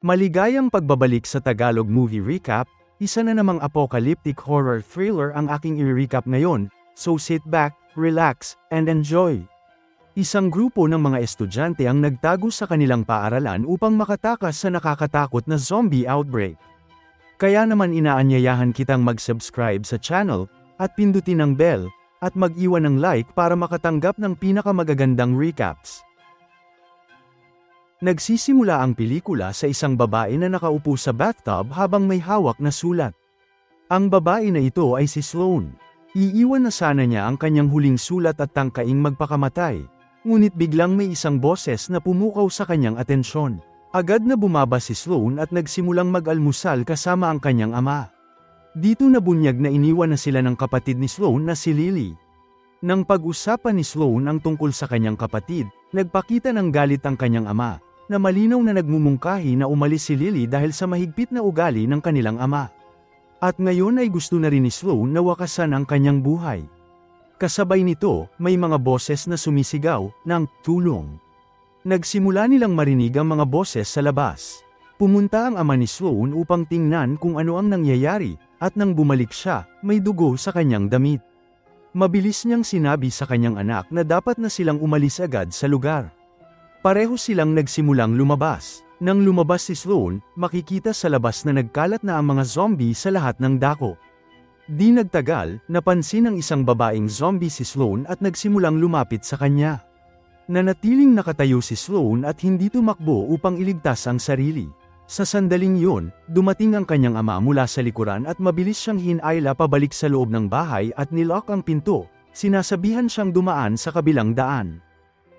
Maligayang pagbabalik sa Tagalog Movie Recap, isa na namang apocalyptic horror thriller ang aking i-recap ngayon, so sit back, relax, and enjoy. Isang grupo ng mga estudyante ang nagtago sa kanilang paaralan upang makatakas sa nakakatakot na zombie outbreak. Kaya naman inaanyayahan kitang mag-subscribe sa channel, at pindutin ang bell, at mag-iwan ng like para makatanggap ng pinakamagagandang recaps. Nagsisimula ang pelikula sa isang babae na nakaupo sa bathtub habang may hawak na sulat. Ang babae na ito ay si Sloane. Iiwan na sana niya ang kanyang huling sulat at tangkaing magpakamatay. Ngunit biglang may isang boses na pumukaw sa kanyang atensyon. Agad na bumaba si Sloane at nagsimulang mag-almusal kasama ang kanyang ama. Dito nabunyag na iniwan na sila ng kapatid ni Sloane na si Lily. Nang pag-usapan ni Sloane ang tungkol sa kanyang kapatid, nagpakita ng galit ang kanyang ama, na malinaw na nagmumungkahi na umalis si Lily dahil sa mahigpit na ugali ng kanilang ama. At ngayon ay gusto na rin ni Sloane na wakasan ang kanyang buhay. Kasabay nito, may mga boses na sumisigaw ng tulong. Nagsimula nilang marinig ang mga boses sa labas. Pumunta ang ama ni Sloane upang tingnan kung ano ang nangyayari, at nang bumalik siya, may dugo sa kanyang damit. Mabilis niyang sinabi sa kanyang anak na dapat na silang umalis agad sa lugar. Pareho silang nagsimulang lumabas. Nang lumabas si Sloane, makikita sa labas na nagkalat na ang mga zombie sa lahat ng dako. Di nagtagal, napansin ng isang babaeng zombie si Sloane at nagsimulang lumapit sa kanya. Nanatiling nakatayo si Sloane at hindi tumakbo upang iligtas ang sarili. Sa sandaling yun, dumating ang kanyang ama mula sa likuran at mabilis siyang hinayla pabalik sa loob ng bahay at nilock ang pinto. Sinasabihan siyang dumaan sa kabilang daan.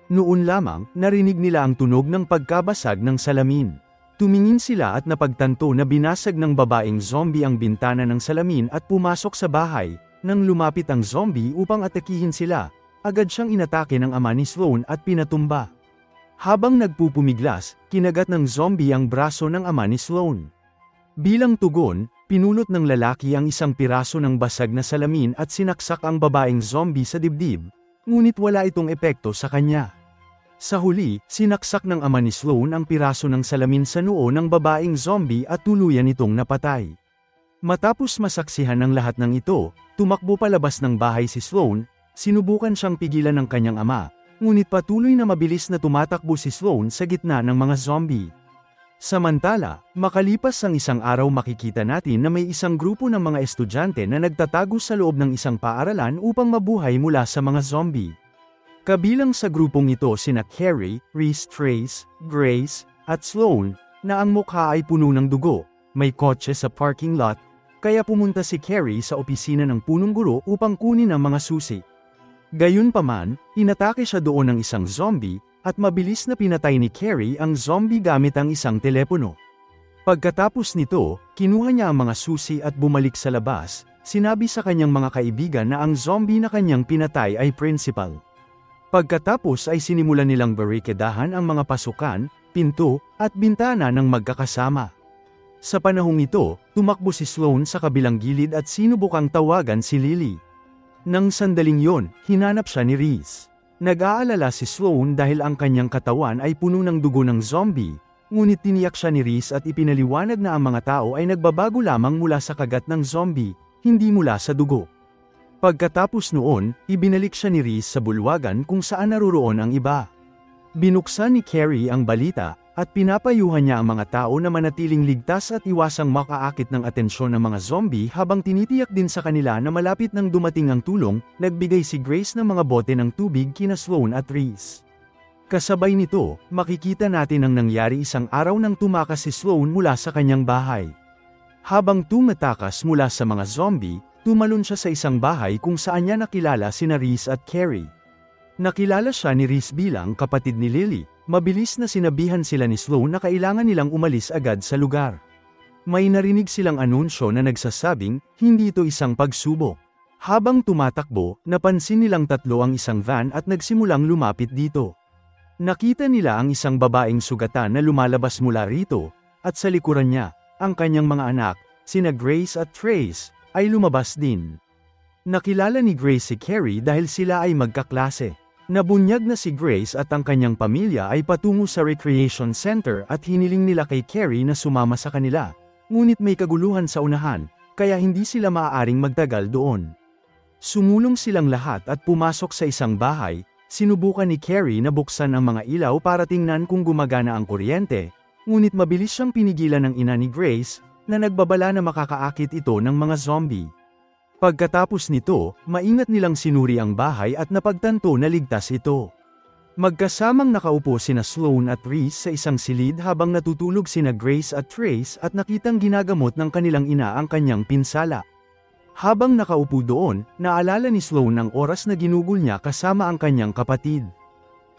Noon lamang, narinig nila ang tunog ng pagkabasag ng salamin. Tumingin sila at napagtanto na binasag ng babaeng zombie ang bintana ng salamin at pumasok sa bahay. Nang lumapit ang zombie upang atakihin sila, agad siyang inatake ng ama ni Sloane at pinatumba. Habang nagpupumiglas, kinagat ng zombie ang braso ng ama ni Sloane. Bilang tugon, pinulot ng lalaki ang isang piraso ng basag na salamin at sinaksak ang babaeng zombie sa dibdib, ngunit wala itong epekto sa kanya. Sa huli, sinaksak ng ama ni Sloane ang piraso ng salamin sa noo ng babaeng zombie at tuluyan itong napatay. Matapos masaksihan ng lahat ng ito, tumakbo palabas ng bahay si Sloane, sinubukan siyang pigilan ng kanyang ama, ngunit patuloy na mabilis na tumatakbo si Sloane sa gitna ng mga zombie. Samantala, makalipas ang isang araw makikita natin na may isang grupo ng mga estudyante na nagtatago sa loob ng isang paaralan upang mabuhay mula sa mga zombie. Kabilang sa grupong ito sina Carrie, Reese, Trace, Grace, at Sloane, na ang mukha ay puno ng dugo. May kotse sa parking lot, kaya pumunta si Carrie sa opisina ng punong guro upang kunin ang mga susi. Gayunpaman, inatake siya doon ng isang zombie, at mabilis na pinatay ni Carrie ang zombie gamit ang isang telepono. Pagkatapos nito, kinuha niya ang mga susi at bumalik sa labas, sinabi sa kanyang mga kaibigan na ang zombie na kanyang pinatay ay principal. Pagkatapos ay sinimulan nilang barikedahan ang mga pasukan, pinto, at bintana ng magkakasama. Sa panahong ito, tumakbo si Sloane sa kabilang gilid at sinubukang tawagan si Lily. Nang sandaling yon, hinanap siya ni Reese. Nag-aalala si Sloane dahil ang kanyang katawan ay puno ng dugo ng zombie, ngunit tiniyak siya ni Reese at ipinaliwanag na ang mga tao ay nagbabago lamang mula sa kagat ng zombie, hindi mula sa dugo. Pagkatapos noon, ibinalik siya ni Reese sa bulwagan kung saan naroroon ang iba. Binuksan ni Carrie ang balita, at pinapayuhan niya ang mga tao na manatiling ligtas at iwasang makaakit ng atensyon ng mga zombie habang tinitiyak din sa kanila na malapit nang dumating ang tulong. Nagbigay si Grace ng mga bote ng tubig kina Sloane at Reese. Kasabay nito, makikita natin ang nangyari isang araw nang tumakas si Sloane mula sa kanyang bahay. Habang tumatakas mula sa mga zombie, tumalon siya sa isang bahay kung saan niya nakilala sina Reese at Carrie. Nakilala siya ni Reese bilang kapatid ni Lily. Mabilis na sinabihan sila ni Sloane na kailangan nilang umalis agad sa lugar. May narinig silang anunsyo na nagsasabing, hindi ito isang pagsubok. Habang tumatakbo, napansin nilang tatlo ang isang van at nagsimulang lumapit dito. Nakita nila ang isang babaeng sugatan na lumalabas mula rito, at sa likuran niya, ang kanyang mga anak, sina Grace at Trace, ay lumabas din. Nakilala ni Grace si Carrie dahil sila ay magkaklase. Nabunyag na si Grace at ang kanyang pamilya ay patungo sa recreation center at hiniling nila kay Carrie na sumama sa kanila. Ngunit may kaguluhan sa unahan, kaya hindi sila maaaring magtagal doon. Sumulong silang lahat at pumasok sa isang bahay. Sinubukan ni Carrie na buksan ang mga ilaw para tingnan kung gumagana ang kuryente, ngunit mabilis siyang pinigilan ng ina ni Grace, na nagbabala na makakaakit ito ng mga zombie. Pagkatapos nito, maingat nilang sinuri ang bahay at napagtanto na ligtas ito. Magkasamang nakaupo sina Sloane at Reese sa isang silid habang natutulog sina Grace at Trace at nakitang ginagamot ng kanilang ina ang kanyang pinsala. Habang nakaupo doon, naalala ni Sloane ang oras na ginugol niya kasama ang kanyang kapatid.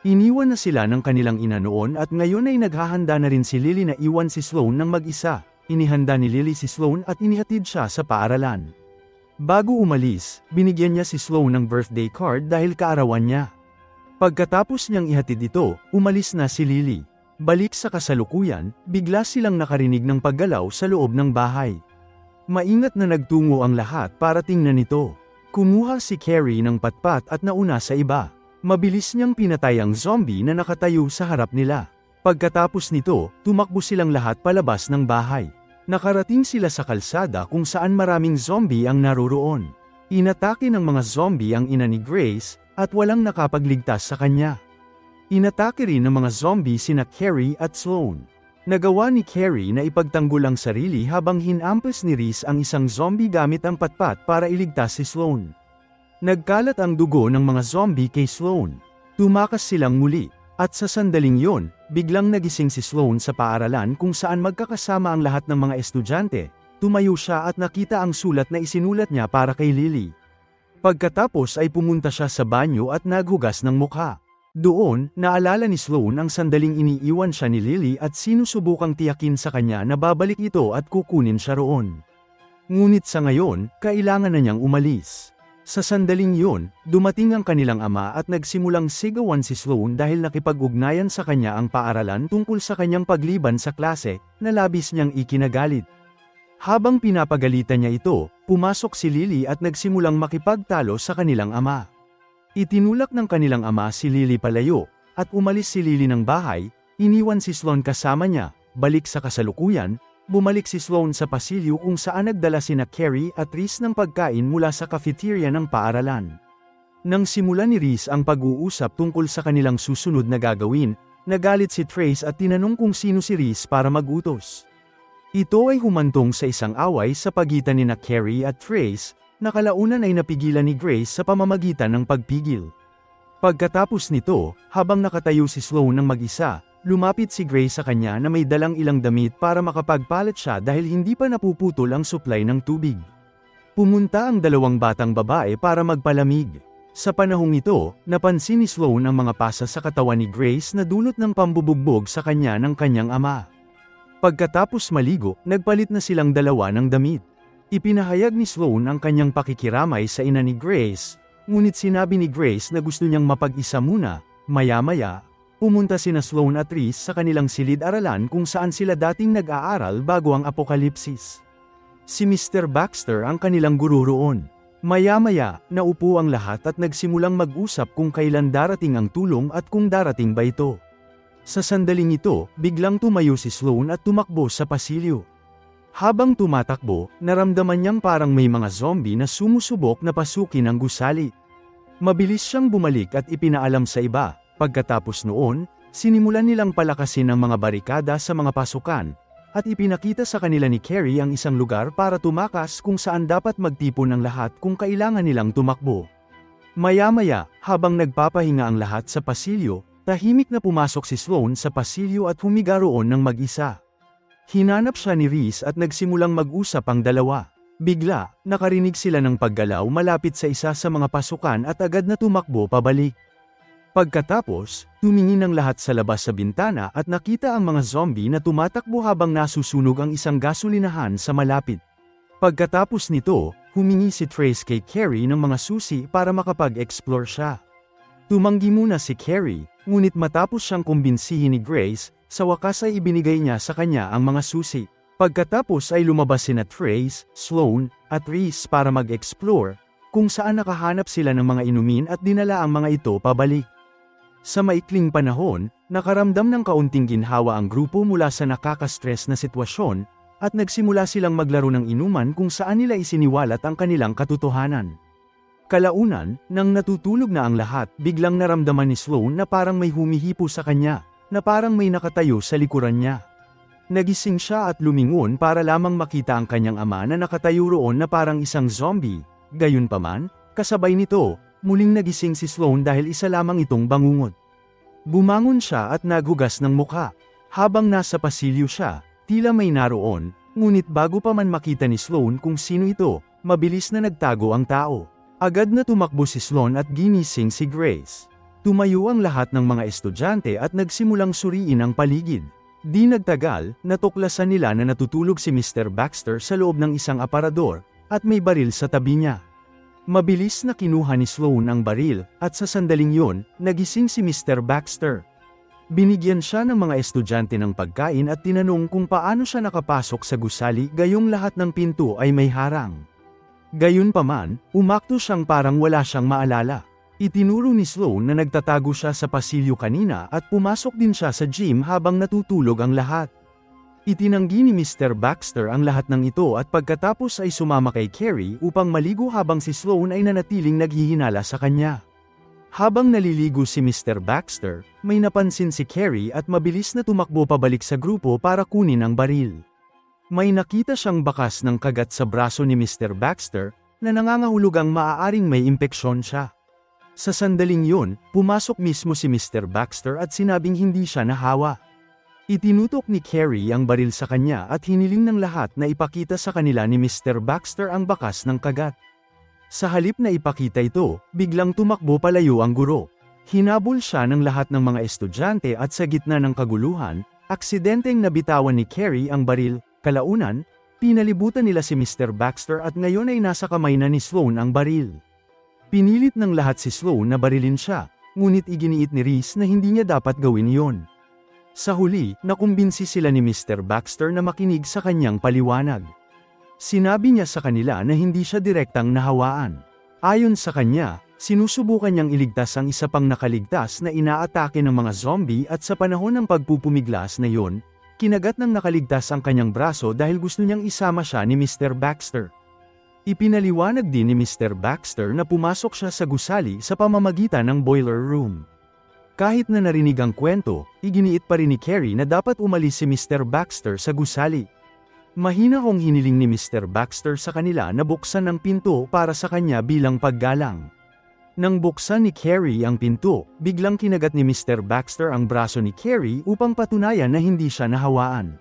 Iniwan na sila ng kanilang ina noon at ngayon ay naghahanda na rin si Lily na iwan si Sloane ng mag-isa. Inihanda ni Lily si Sloane at inihatid siya sa paaralan. Bago umalis, binigyan niya si Sloane ng birthday card dahil kaarawan niya. Pagkatapos niyang ihatid ito, umalis na si Lily. Balik sa kasalukuyan, bigla silang nakarinig ng paggalaw sa loob ng bahay. Maingat na nagtungo ang lahat para tingnan ito. Kumuha si Carrie ng patpat at nauna sa iba. Mabilis niyang pinatay ang zombie na nakatayo sa harap nila. Pagkatapos nito, tumakbo silang lahat palabas ng bahay. Nakarating sila sa kalsada kung saan maraming zombie ang naroroon. Inatake ng mga zombie ang ina ni Grace, at walang nakapagligtas sa kanya. Inatake rin ng mga zombie sina Carrie at Sloane. Nagawa ni Carrie na ipagtanggol ang sarili habang hinampas ni Reese ang isang zombie gamit ang patpat para iligtas si Sloane. Nagkalat ang dugo ng mga zombie kay Sloane. Tumakas silang muli. At sa sandaling yon, biglang nagising si Sloane sa paaralan kung saan magkakasama ang lahat ng mga estudyante. Tumayo siya at nakita ang sulat na isinulat niya para kay Lily. Pagkatapos ay pumunta siya sa banyo at naghugas ng mukha. Doon, naalala ni Sloane ang sandaling iniiwan siya ni Lily at sinusubukang tiyakin sa kanya na babalik ito at kukunin siya roon. Ngunit sa ngayon, kailangan na niyang umalis. Sa sandaling yon, dumating ang kanilang ama at nagsimulang sigawan si Sloane dahil nakipag-ugnayan sa kanya ang paaralan tungkol sa kanyang pagliban sa klase, na labis niyang ikinagalit. Habang pinapagalitan niya ito, pumasok si Lily at nagsimulang makipagtalo sa kanilang ama. Itinulak ng kanilang ama si Lily palayo, at umalis si Lily ng bahay, iniwan si Sloane kasama niya. Balik sa kasalukuyan, bumalik si Sloane sa pasilyo kung saan nagdala sina Carrie at Reese ng pagkain mula sa cafeteria ng paaralan. Nang simulan ni Reese ang pag-uusap tungkol sa kanilang susunod na gagawin, nagalit si Trace at tinanong kung sino si Reese para mag-utos. Ito ay humantong sa isang away sa pagitan ni Carrie at Trace, na kalaunan ay napigilan ni Grace sa pamamagitan ng pagpigil. Pagkatapos nito, habang nakatayo si Sloane ng mag-isa, lumapit si Grace sa kanya na may dalang ilang damit para makapagpalit siya dahil hindi pa napuputol ang supply ng tubig. Pumunta ang dalawang batang babae para magpalamig. Sa panahong ito, napansin ni Sloane ang mga pasa sa katawan ni Grace na dulot ng pambubugbog sa kanya ng kanyang ama. Pagkatapos maligo, nagpalit na silang dalawa ng damit. Ipinahayag ni Sloane ang kanyang pakikiramay sa ina ni Grace, ngunit sinabi ni Grace na gusto niyang mapag-isa muna. Maya-maya, pumunta sina Sloane at Reese sa kanilang silid-aralan kung saan sila dating nag-aaral bago ang apokalipsis. Si Mr. Baxter ang kanilang guro roon. Maya-maya, naupo ang lahat at nagsimulang mag-usap kung kailan darating ang tulong at kung darating ba ito. Sa sandaling ito, biglang tumayo si Sloane at tumakbo sa pasilyo. Habang tumatakbo, naramdaman niyang parang may mga zombie na sumusubok na pasukin ang gusali. Mabilis siyang bumalik at ipinaalam sa iba. Pagkatapos noon, sinimulan nilang palakasin ang mga barikada sa mga pasukan, at ipinakita sa kanila ni Carrie ang isang lugar para tumakas kung saan dapat magtipon ang lahat kung kailangan nilang tumakbo. Maya-maya, habang nagpapahinga ang lahat sa pasilyo, tahimik na pumasok si Sloane sa pasilyo at humiga roon ng mag-isa. Hinanap siya ni Reese at nagsimulang mag-usap ang dalawa. Bigla, nakarinig sila ng paggalaw malapit sa isa sa mga pasukan at agad na tumakbo pabalik. Pagkatapos, tumingin ang lahat sa labas sa bintana at nakita ang mga zombie na tumatakbo habang nasusunog ang isang gasolinahan sa malapit. Pagkatapos nito, humingi si Trace kay Carrie ng mga susi para makapag-explore siya. Tumanggi muna si Carrie, ngunit matapos siyang kumbinsihin ni Grace, sa wakas ay ibinigay niya sa kanya ang mga susi. Pagkatapos ay lumabas sina Trace, Sloane, at Reese para mag-explore, kung saan nakahanap sila ng mga inumin at dinala ang mga ito pabalik. Sa maikling panahon, nakaramdam ng kaunting ginhawa ang grupo mula sa nakaka-stress na sitwasyon, at nagsimula silang maglaro ng inuman kung saan nila isiniwalat ang kanilang katotohanan. Kalaunan, nang natutulog na ang lahat, biglang naramdaman ni Sloane na parang may humihipo sa kanya, na parang may nakatayo sa likuran niya. Nagising siya at lumingon para lamang makita ang kanyang ama na nakatayo roon na parang isang zombie. Gayunpaman, kasabay nito, muling nagising si Sloane dahil isa lamang itong bangungot. Bumangon siya at naghugas ng mukha. Habang nasa pasilyo siya, tila may naroon, ngunit bago pa man makita ni Sloane kung sino ito, mabilis na nagtago ang tao. Agad na tumakbo si Sloane at ginising si Grace. Tumayo ang lahat ng mga estudyante at nagsimulang suriin ang paligid. Di nagtagal, natuklasan nila na natutulog si Mr. Baxter sa loob ng isang aparador, at may baril sa tabi niya. Mabilis na kinuha ni Sloane ang baril, at sa sandaling yon, nagising si Mr. Baxter. Binigyan siya ng mga estudyante ng pagkain at tinanong kung paano siya nakapasok sa gusali gayong lahat ng pinto ay may harang. Gayunpaman, umakto siyang parang wala siyang maalala. Itinuro ni Sloane na nagtatago siya sa pasilyo kanina at pumasok din siya sa gym habang natutulog ang lahat. Itinanggi ni Mr. Baxter ang lahat ng ito at pagkatapos ay sumama kay Carrie upang maligo habang si Sloane ay nanatiling naghihinala sa kanya. Habang naliligo si Mr. Baxter, may napansin si Carrie at mabilis na tumakbo pabalik sa grupo para kunin ang baril. May nakita siyang bakas ng kagat sa braso ni Mr. Baxter, na nangangahulugang maaaring may impeksyon siya. Sa sandaling yon, pumasok mismo si Mr. Baxter at sinabing hindi siya nahawa. Itinutok ni Carrie ang baril sa kanya at hiniling ng lahat na ipakita sa kanila ni Mr. Baxter ang bakas ng kagat. Sa halip na ipakita ito, biglang tumakbo palayo ang guro. Hinabol siya ng lahat ng mga estudyante at sa gitna ng kaguluhan, aksidenteng nabitawan ni Carrie ang baril. Kalaunan, pinalibutan nila si Mr. Baxter at ngayon ay nasa kamay na ni Sloane ang baril. Pinilit ng lahat si Sloane na barilin siya, ngunit iginiit ni Reese na hindi niya dapat gawin iyon. Sa huli, nakumbinsi sila ni Mr. Baxter na makinig sa kanyang paliwanag. Sinabi niya sa kanila na hindi siya direktang nahawaan. Ayon sa kanya, sinusubukan niyang iligtas ang isa pang nakaligtas na inaatake ng mga zombie at sa panahon ng pagpupumiglas na yon, kinagat ng nakaligtas ang kanyang braso dahil gusto niyang isama siya ni Mr. Baxter. Ipinaliwanag din ni Mr. Baxter na pumasok siya sa gusali sa pamamagitan ng boiler room. Kahit na narinig ang kwento, iginiit pa rin ni Carrie na dapat umalis si Mr. Baxter sa gusali. Mahina kong hiniling ni Mr. Baxter sa kanila na buksan ang pinto para sa kanya bilang paggalang. Nang buksan ni Carrie ang pinto, biglang kinagat ni Mr. Baxter ang braso ni Carrie upang patunayan na hindi siya nahawaan.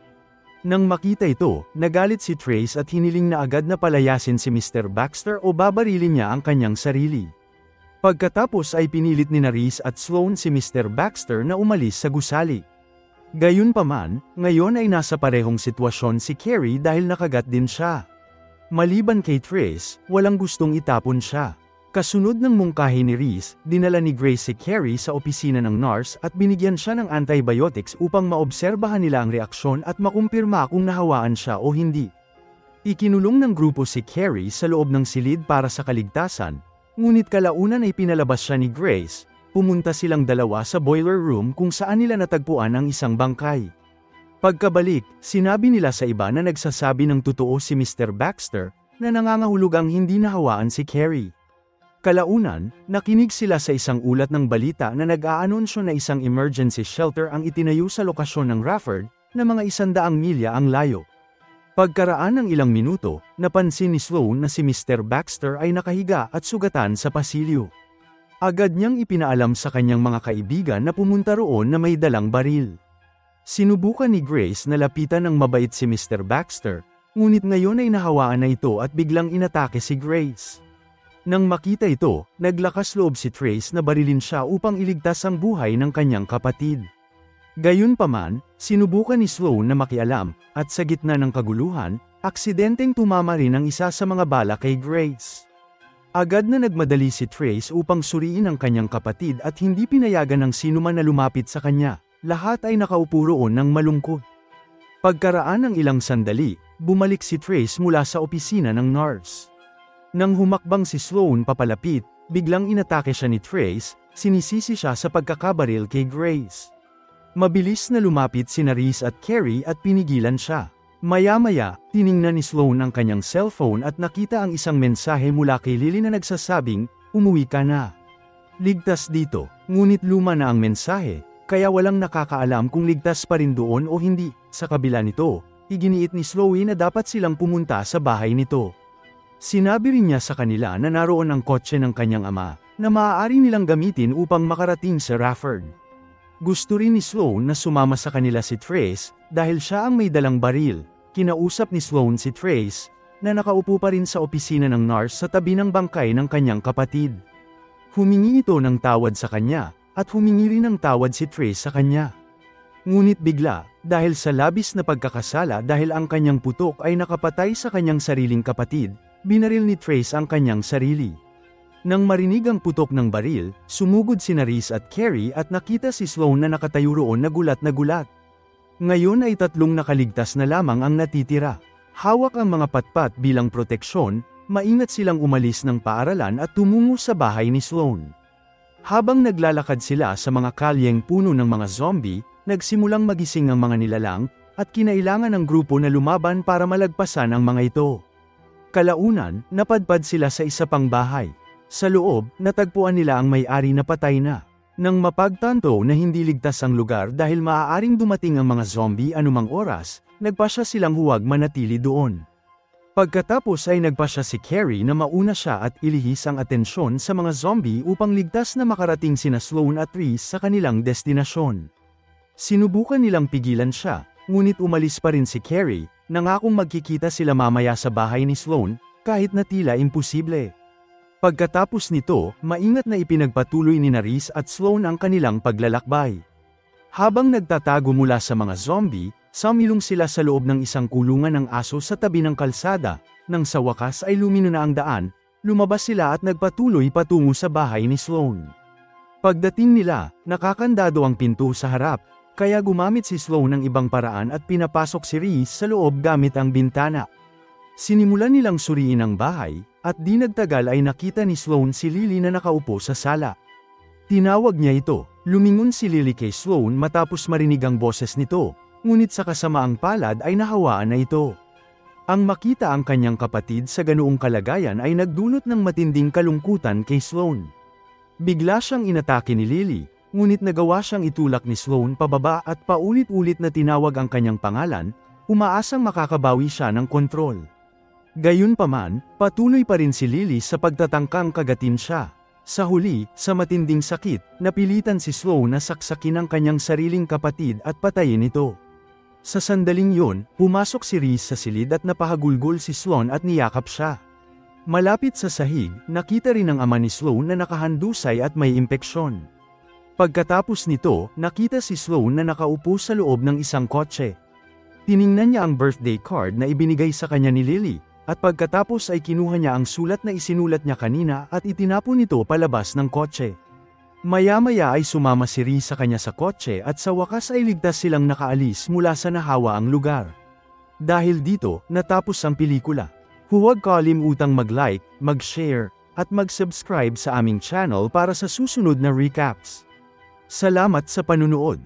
Nang makita ito, nagalit si Trace at hiniling na agad na palayasin si Mr. Baxter o babarilin niya ang kanyang sarili. Pagkatapos ay pinilit ni Reese at Sloane si Mr. Baxter na umalis sa gusali. Gayunpaman, ngayon ay nasa parehong sitwasyon si Carrie dahil nakagat din siya. Maliban kay Trace, walang gustong itapon siya. Kasunod ng mungkahi ni Reese, dinala ni Grace si Carrie sa opisina ng nurse at binigyan siya ng antibiotics upang maobserbahan nila ang reaksyon at makumpirma kung nahawaan siya o hindi. Ikinulong ng grupo si Carrie sa loob ng silid para sa kaligtasan, ngunit kalaunan ay pinalabas siya ni Grace. Pumunta silang dalawa sa boiler room kung saan nila natagpuan ang isang bangkay. Pagkabalik, sinabi nila sa iba na nagsasabi ng totoo si Mr. Baxter, na nangangahulugang hindi nahawaan si Carrie. Kalaunan, nakinig sila sa isang ulat ng balita na nag-aanunsyo na isang emergency shelter ang itinayo sa lokasyon ng Rafford, na mga 100 milya ang layo. Pagkaraan ng ilang minuto, napansin ni Sloane na si Mr. Baxter ay nakahiga at sugatan sa pasilyo. Agad niyang ipinaalam sa kanyang mga kaibigan na pumunta roon na may dalang baril. Sinubukan ni Grace na lapitan ng mabait si Mr. Baxter, ngunit ngayon ay nahawaan na ito at biglang inatake si Grace. Nang makita ito, naglakas loob si Trace na barilin siya upang iligtas ang buhay ng kanyang kapatid. Gayunpaman, sinubukan ni Sloane na makialam, at sa gitna ng kaguluhan, aksidenteng tumama rin ang isa sa mga bala kay Grace. Agad na nagmadali si Trace upang suriin ang kanyang kapatid at hindi pinayagan ng sinuman na lumapit sa kanya. Lahat ay nakaupo roon ng malungkot. Pagkaraan ng ilang sandali, bumalik si Trace mula sa opisina ng nurse. Nang humakbang si Sloane papalapit, biglang inatake siya ni Trace. sinisisi siya sa pagkakabaril kay Grace. Mabilis na lumapit sina Reese at Carrie at pinigilan siya. Maya-maya, tiningnan ni Sloane ang kanyang cellphone at nakita ang isang mensahe mula kay Lily na nagsasabing, "Umuwi ka na." Ligtas dito, ngunit luma na ang mensahe, kaya walang nakakaalam kung ligtas pa rin doon o hindi. Sa kabila nito, iginiit ni Sloane na dapat silang pumunta sa bahay nito. Sinabi rin niya sa kanila na naroon ang kotse ng kanyang ama, na maaari nilang gamitin upang makarating sa Rafford. Gusto rin ni Sloane na sumama sa kanila si Trace, dahil siya ang may dalang baril. Kinausap ni Sloane si Trace, na nakaupo pa rin sa opisina ng nurse sa tabi ng bangkay ng kanyang kapatid. Humingi ito ng tawad sa kanya, at humingi rin ng tawad si Trace sa kanya. Ngunit bigla, dahil sa labis na pagkakasala dahil ang kanyang putok ay nakapatay sa kanyang sariling kapatid, binaril ni Trace ang kanyang sarili. Nang marinig ang putok ng baril, sumugod sina Reese at Carrie at nakita si Sloane na nakatayo roon na gulat na gulat. Ngayon ay 3 nakaligtas na lamang ang natitira. Hawak ang mga patpat bilang proteksyon, maingat silang umalis ng paaralan at tumungo sa bahay ni Sloane. Habang naglalakad sila sa mga kalyeng puno ng mga zombie, nagsimulang magising ang mga nilalang, at kinailangan ng grupo na lumaban para malagpasan ang mga ito. Kalaunan, napadpad sila sa isa pang bahay. Sa loob, natagpuan nila ang may-ari na patay na. Nang mapagtanto na hindi ligtas ang lugar dahil maaaring dumating ang mga zombie anumang oras, nagpasya silang huwag manatili doon. Pagkatapos ay nagpasya si Carrie na mauna siya at ilihis ang atensyon sa mga zombie upang ligtas na makarating sina Sloane at Reese sa kanilang destinasyon. Sinubukan nilang pigilan siya, ngunit umalis pa rin si Carrie, nangakong magkikita sila mamaya sa bahay ni Sloane, kahit na tila imposible. Pagkatapos nito, maingat na ipinagpatuloy ni Reese at Sloane ang kanilang paglalakbay. Habang nagtatago mula sa mga zombie, sumilong sila sa loob ng isang kulungan ng aso sa tabi ng kalsada. Nang sa wakas ay lumino na ang daan, lumabas sila at nagpatuloy patungo sa bahay ni Sloane. Pagdating nila, nakakandado ang pinto sa harap, kaya gumamit si Sloane ng ibang paraan at pinapasok si Reese sa loob gamit ang bintana. Sinimulan nilang suriin ang bahay, at di nagtagal ay nakita ni Sloane si Lily na nakaupo sa sala. Tinawag niya ito, lumingon si Lily kay Sloane matapos marinig ang boses nito, ngunit sa kasamaang palad ay nahawaan na ito. Ang makita ang kanyang kapatid sa ganoong kalagayan ay nagdulot ng matinding kalungkutan kay Sloane. Bigla siyang inatake ni Lily, ngunit nagawa siyang itulak ni Sloane pababa at paulit-ulit na tinawag ang kanyang pangalan, umaasang makakabawi siya ng kontrol. Gayunpaman, patuloy pa rin si Lily sa pagtatangkang kagatin siya. Sa huli, sa matinding sakit, napilitan si Sloane na saksakin ang kanyang sariling kapatid at patayin ito. Sa sandaling yun, pumasok si Reese sa silid at napahagulgol si Sloane at niyakap siya. Malapit sa sahig, nakita rin ang ama ni Sloane na nakahandusay at may impeksyon. Pagkatapos nito, nakita si Sloane na nakaupo sa loob ng isang kotse. Tiningnan niya ang birthday card na ibinigay sa kanya ni Lily, at pagkatapos ay kinuha niya ang sulat na isinulat niya kanina at itinapon ito palabas ng kotse. Maya-maya ay sumama si Reese sa kanya sa kotse at sa wakas ay ligtas silang nakaalis mula sa nahawa ang lugar. Dahil dito, natapos ang pelikula. Huwag kalimutang mag-like, mag-share, at mag-subscribe sa aming channel para sa susunod na recaps. Salamat sa panunood!